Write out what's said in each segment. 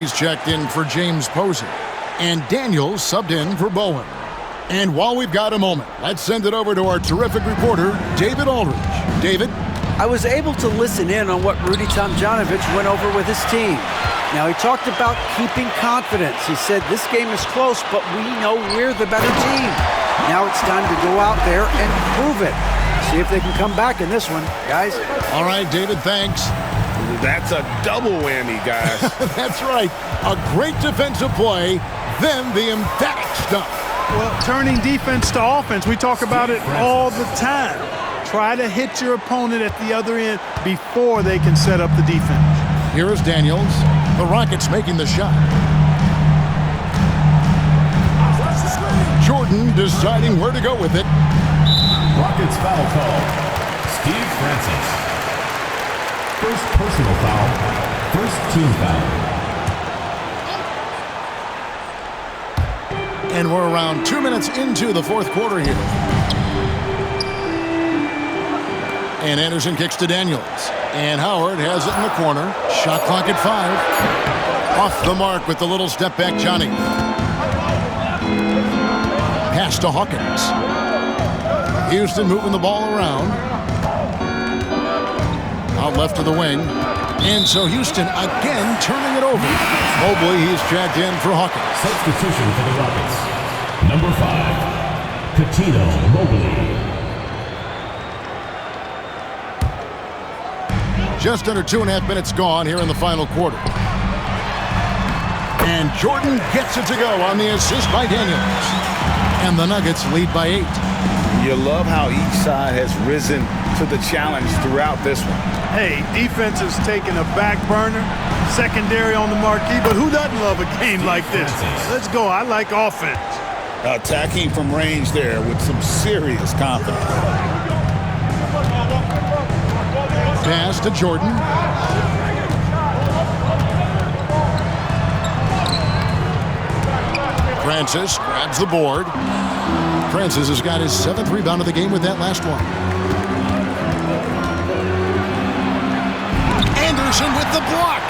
He's checked in for James Posey. And Daniels subbed in for Bowen. And while we've got a moment, let's send it over to our terrific reporter, David Aldridge. David? I was able to listen in on what Rudy Tomjanovich went over with his team. Now, he talked about keeping confidence. He said, this game is close, but we know we're the better team. Now it's time to go out there and prove it. See if they can come back in this one, guys. All right, David, thanks. That's a double whammy, guys. That's right. A great defensive play, then the emphatic stuff. Well, turning defense to offense, we talk about it all the time. Try to hit your opponent at the other end before they can set up the defense. Here is Daniels. The Rockets making the shot. Jordan deciding where to go with it. Rockets foul call. Steve Francis. First personal foul. First team foul. And we're around 2 minutes into the fourth quarter here. And Anderson kicks to Daniels. And Howard has it in the corner. Shot clock at 5. Off the mark with the little step back, Johnny. Pass to Hawkins. Houston moving the ball around. Out left to the wing. And so Houston again turning it over. Mobley, he's checked in for Hawkins. Substitution for the Rockets. Number 5, Cuttino Mobley. Just under 2.5 minutes gone here in the final quarter. And Jordan gets it to go on the assist by Daniels. And the Nuggets lead by 8. You love how each side has risen to the challenge throughout this one. Hey, defense is taking a back burner, secondary on the marquee, but who doesn't love a game like this? Let's go. I like offense. Attacking from range there with some serious confidence. Pass to Jordan. Francis grabs the board. Francis has got his 7th rebound of the game with that last one. Anderson with the block.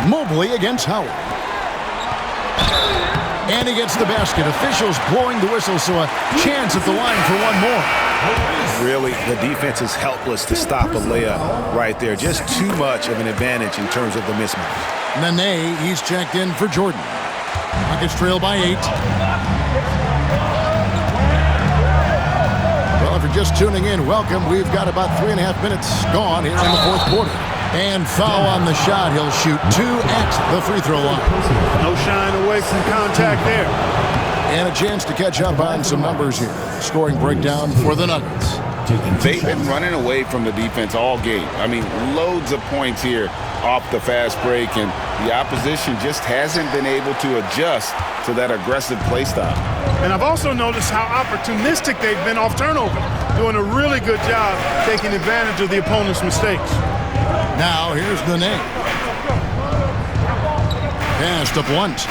Mobley against Howard. And he gets the basket. Officials blowing the whistle, so a chance at the line for one more. Really, the defense is helpless to stop a layup right there. Just too much of an advantage in terms of the mismatch. Nene, he's checked in for Jordan. Rockets trail by 8. Well, if you're just tuning in, welcome. We've got about 3.5 minutes gone here in the fourth quarter. And foul on the shot. He'll shoot 2 at the free throw line. No shying away from contact there. And a chance to catch up on some numbers here. Scoring breakdown for the Nuggets. They've been running away from the defense all game. I mean, loads of points here off the fast break, and the opposition just hasn't been able to adjust to that aggressive play style. And I've also noticed how opportunistic they've been off turnover, doing a really good job taking advantage of the opponent's mistakes. Now here's the name. Passed up once.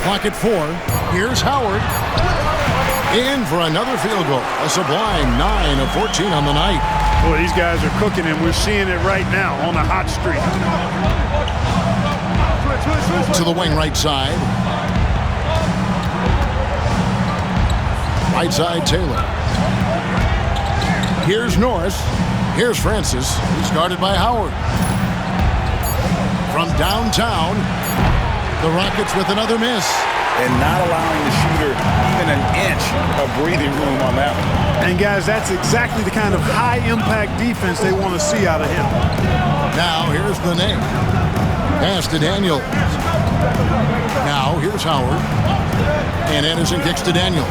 Clock at 4. Here's Howard. In for another field goal. A sublime 9 of 14 on the night. Boy, these guys are cooking, and we're seeing it right now on a hot streak. To the wing right side. Right side, Taylor. Here's Norris. Here's Francis. He's guarded by Howard. From downtown, the Rockets with another miss. And not allowing the shooter even an inch of breathing room on that one. And, guys, that's exactly the kind of high-impact defense they want to see out of him. Now, here's the name. Pass to Daniels. Now, here's Howard. And Anderson kicks to Daniels.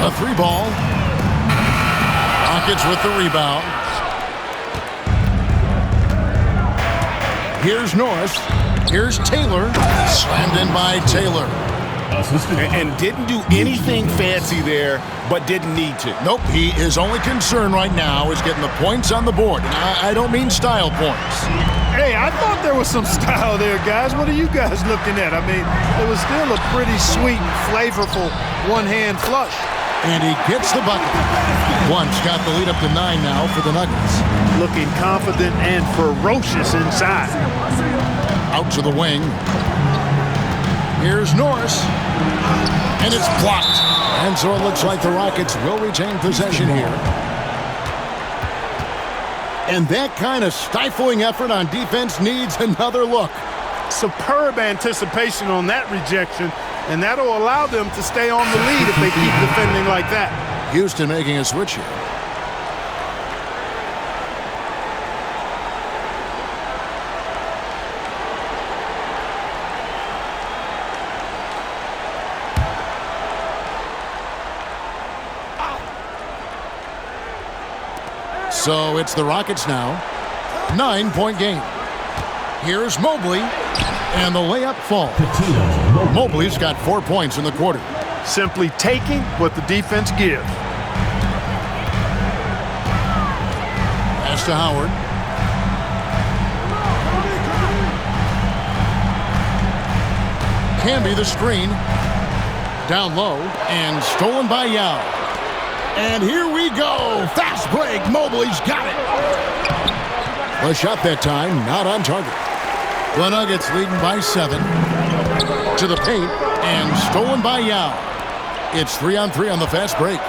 A 3-ball. Rockets with the rebound. Here's Norris. Here's Taylor. Slammed in by Taylor. And didn't do anything fancy there, but didn't need to. Nope, his only concern right now is getting the points on the board. And I don't mean style points. Hey, I thought there was some style there, guys. What are you guys looking at? I mean, it was still a pretty sweet, flavorful one-hand flush. And he gets the bucket. Once got the lead up to 9 now for the Nuggets. Looking confident and ferocious inside. Out to the wing. Here's Norris. And it's blocked. And so it looks like the Rockets will retain possession here. And that kind of stifling effort on defense needs another look. Superb anticipation on that rejection, and that'll allow them to stay on the lead if they keep defending like that. Houston making a switch here. So it's the Rockets now. 9-point game. Here's Mobley. And the layup falls. Mobley's got 4 points in the quarter. Simply taking what the defense gives. Pass to Howard. Camby the screen. Down low. And stolen by Yao. And here we go. Fast break. Mobley's got it. A shot that time, not on target. The Nuggets leading by 7. To the paint. And stolen by Yao. It's 3-on-3 on the fast break.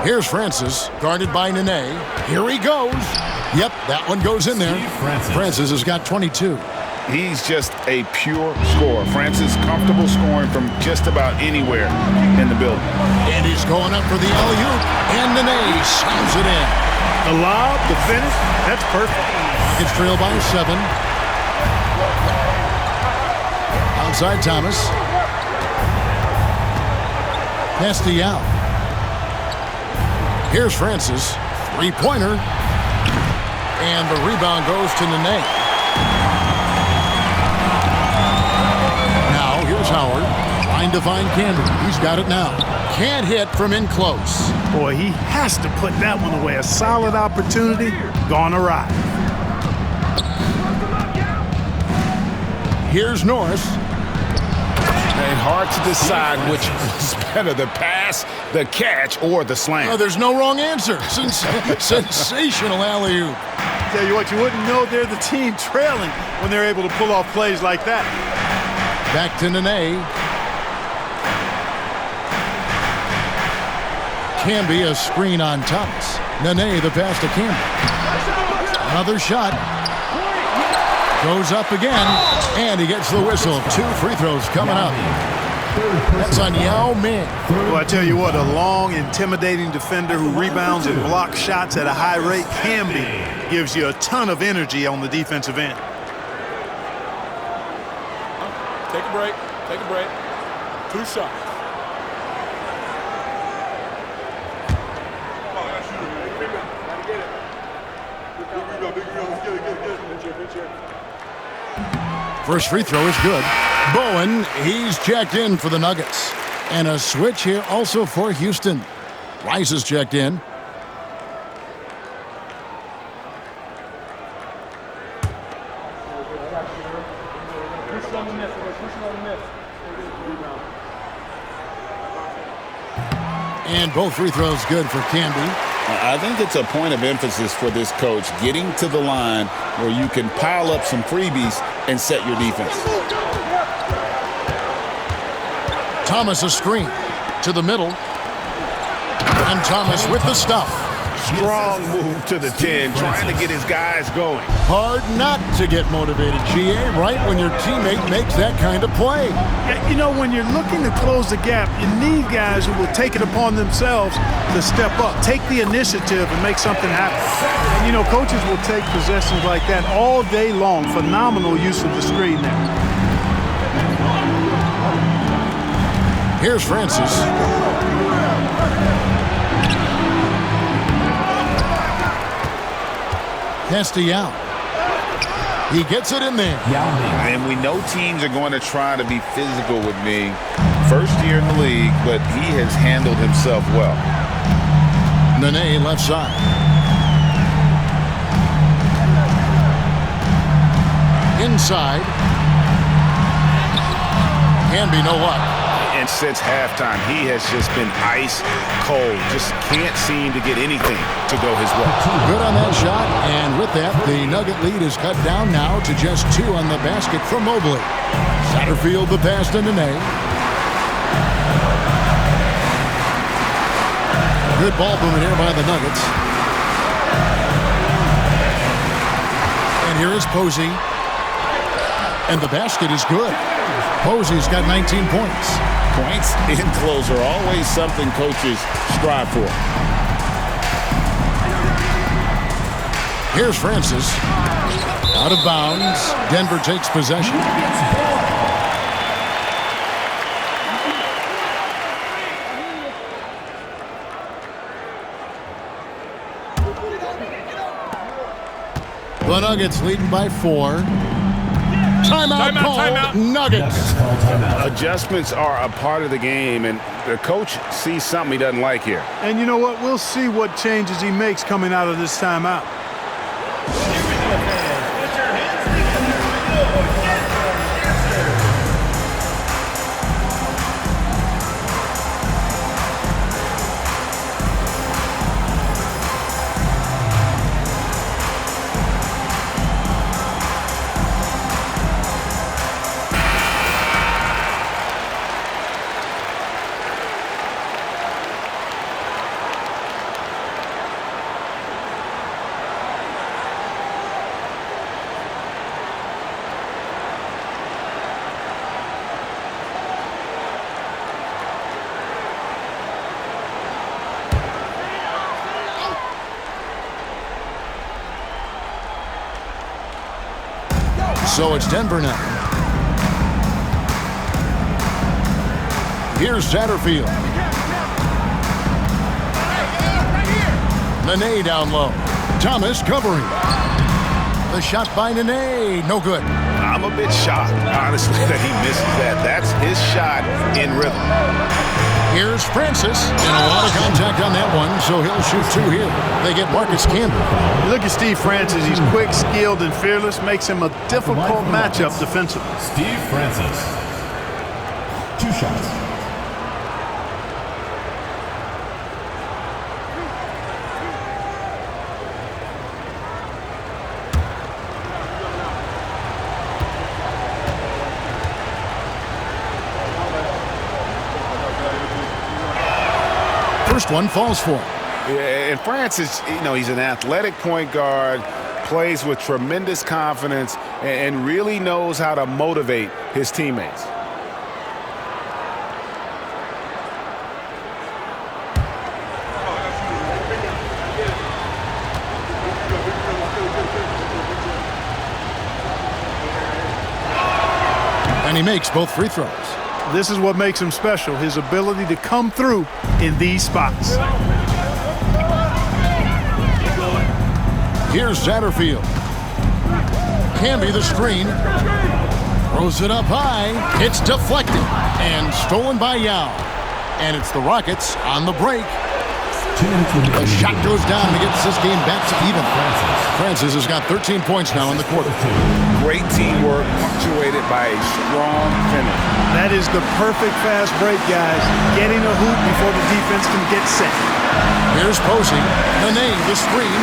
Here's Francis, guarded by Nene. Here he goes. Yep, that one goes in there. Francis has got 22. He's just a pure scorer. Francis comfortable scoring from just about anywhere in the building. And he's going up for the alley-oop. And Nene slams it in. The lob, the finish, that's perfect. It's trailed by 7. Outside Thomas. Pass to Yao. Here's Francis. Three-pointer. And the rebound goes to Nene. Now here's Howard. Trying to find Camby. He's got it now. Can't hit from in close. Boy, he has to put that one away. A solid opportunity gone awry. Here's Norris. And hard to decide which is better, the pass, the catch, or the slam. Oh, there's no wrong answer. Sensational alley-oop. Tell you what, you wouldn't know they're the team trailing when they're able to pull off plays like that. Back to Nene. Camby, a screen on Thomas. Nene, the pass to Camby. Another shot. Goes up again, and he gets the whistle. 2 free throws coming up. That's on Yao Ming. Well, I tell you what, a long, intimidating defender who rebounds and blocks shots at a high rate can be. Gives you a ton of energy on the defensive end. Take a break. Take a break. 2 shots. First free throw is good. Bowen, he's checked in for the Nuggets. And a switch here also for Houston. Rice is checked in. And both free throws good for Camby. I think it's a point of emphasis for this coach, getting to the line where you can pile up some freebies and set your defense. Thomas a screen to the middle. And Thomas with the stuff. Strong move to the 10, trying to get his guys going. Hard not to get motivated, GA, right when your teammate makes that kind of play. You know, when you're looking to close the gap, you need guys who will take it upon themselves to step up, take the initiative and make something happen. And, you know, coaches will take possessions like that all day long. Phenomenal use of the screen there. Here's Francis. Pass to Yao. He gets it in there. And we know teams are going to try to be physical with me. First year in the league, but he has handled himself well. Nene left side. Inside. Camby no luck. And since halftime, he has just been ice cold. Just can't seem to get anything to go his way. Good on that shot, and with that, the Nugget lead is cut down now to just 2 on the basket from Mobley. Satterfield the pass to Nene. Good ball movement here by the Nuggets. And here is Posey. And the basket is good. Posey's got 19 points. Points in close are always something coaches strive for. Here's Francis. Out of bounds. Denver takes possession. The Nuggets leading by 4. Timeout called. Nuggets. Adjustments are a part of the game, and the coach sees something he doesn't like here. And you know what? We'll see what changes he makes coming out of this timeout. So it's Denver now. Here's Satterfield. Nene down low. Thomas covering. The shot by Nene. No good. I'm a bit shocked, honestly, that he misses that. That's his shot in rhythm. Here's Francis. And a lot of contact on that one, so he'll shoot 2 here. They get Marcus Camby. Look at Steve Francis. He's quick, skilled, and fearless. Makes him a difficult matchup defensively. Steve Francis. 2 shots. First one falls for him. Yeah, and Francis, he's an athletic point guard, plays with tremendous confidence, and really knows how to motivate his teammates. And he makes both free throws. This is what makes him special, his ability to come through in these spots. Here's Satterfield. Camby the screen. Throws it up high. It's deflected and stolen by Yao. And it's the Rockets on the break. The shot goes down and gets this game back to even. Francis has got 13 points now in the quarter. Great teamwork punctuated by a strong finish. That is the perfect fast break, guys. Getting a hoop before the defense can get set. Here's Posey. Nene, the screen.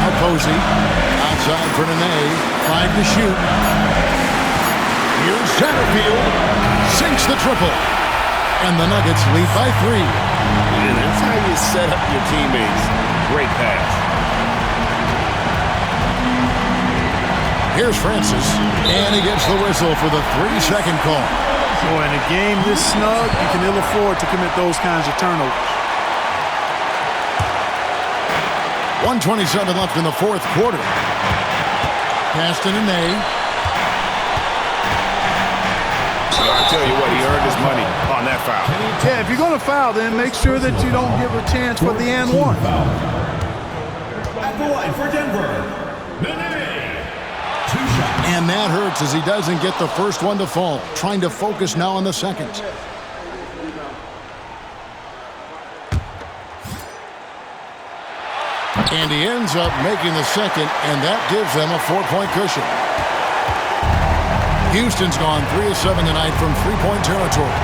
Now Posey. Outside for Nene. 5 to shoot. Here's Satterfield. Sinks the triple. And the Nuggets lead by 3. And that's how you set up your teammates. Great pass. Here's Francis. And he gets the whistle for the 3-second call. Boy, in a game this snug, you can ill afford to commit those kinds of turnovers. 1:27 left in the fourth quarter. Pass to Nene. I tell you what, he earned his money on that foul. Yeah, if you're going to foul, then make sure that you don't give a chance for the and one. At the line for Denver, Nene. 2 shots. And that hurts as he doesn't get the first one to fall. Trying to focus now on the second. And he ends up making the second, and that gives them a 4-point cushion. Houston's gone 3 of 7 tonight from three-point territory.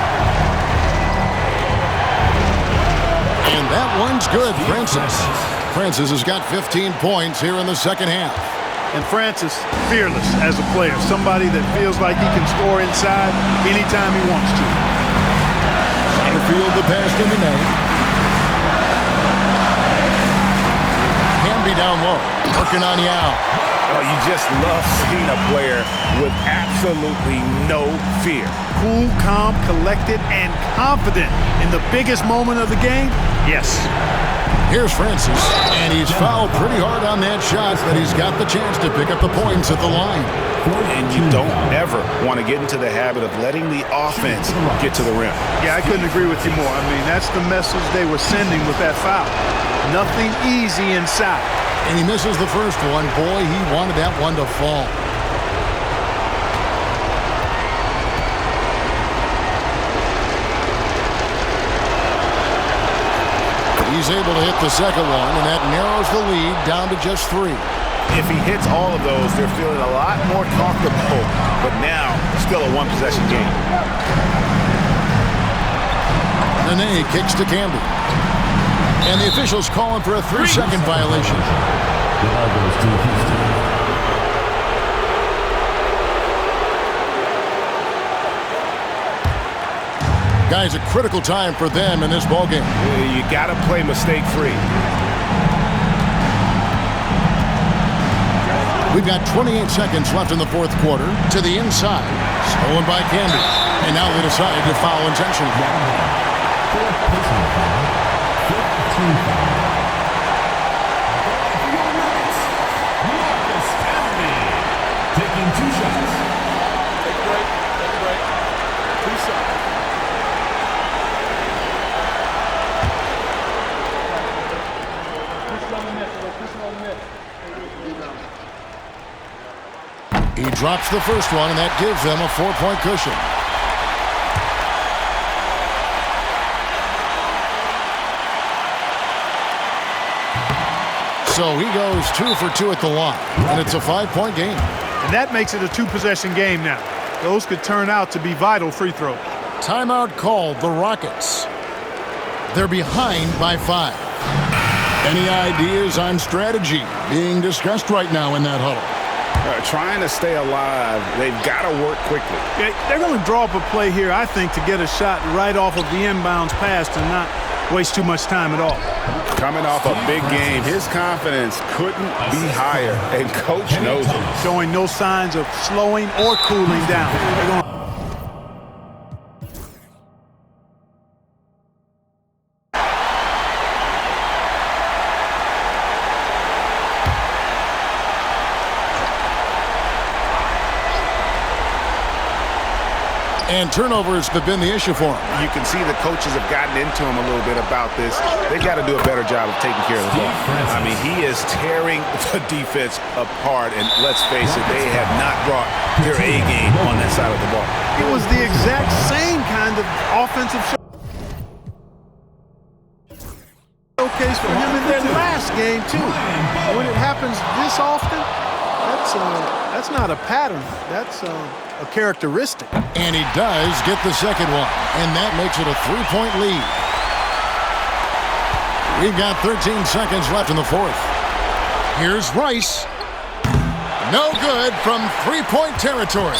And that one's good, Francis. Francis has got 15 points here in the second half. And Francis, fearless as a player. Somebody that feels like he can score inside anytime he wants to. Field the pass in the net. Hamby down low. Working on Yao. Oh, you just love seeing a player with absolutely no fear. Cool, calm, collected, and confident in the biggest moment of the game? Yes. Here's Francis, and he's fouled pretty hard on that shot, but he's got the chance to pick up the points at the line. And you don't ever want to get into the habit of letting the offense get to the rim. Yeah, I couldn't agree with you more. I mean, that's the message they were sending with that foul. Nothing easy inside. And he misses the first one. Boy, he wanted that one to fall. He's able to hit the second one, and that narrows the lead down to just 3. If he hits all of those, they're feeling a lot more comfortable. But now, still a one-possession game. Nene kicks to Camby. And the officials calling for a 3-second violation. The ball goes to Houston. Guys, a critical time for them in this ballgame. You got to play mistake-free. We've got 28 seconds left in the fourth quarter. To the inside. Stolen by Camby. And now they decide to foul intentionally. Taking 2 shots. Take a break. Take a break. 2 shots. He drops the first one, and that gives them a 4-point cushion. So he goes 2 for 2 at the line, and it's a 5-point game. And that makes it a 2-possession game now. Those could turn out to be vital free throws. Timeout called, the Rockets. They're behind by 5. Any ideas on strategy being discussed right now in that huddle? Trying to stay alive, they've got to work quickly. Yeah, they're going to draw up a play here, I think, to get a shot right off of the inbounds pass and not waste too much time at all. Coming off a big game, his confidence couldn't be higher, and Coach knows it. Showing no signs of slowing or cooling down. They're going to And turnovers have been the issue for him. You can see the coaches have gotten into him a little bit about this. They've got to do a better job of taking care of the ball. I mean, he is tearing the defense apart, and let's face it, they have not brought their A game on that side of the ball. It was the exact same kind of offensive showcase for him in their last game, too. When it happens this often, that's not a pattern. That's a characteristic. And he does get the second one, and that makes it a 3-point lead. We've got 13 seconds left in the fourth. Here's Rice. No good from 3-point territory.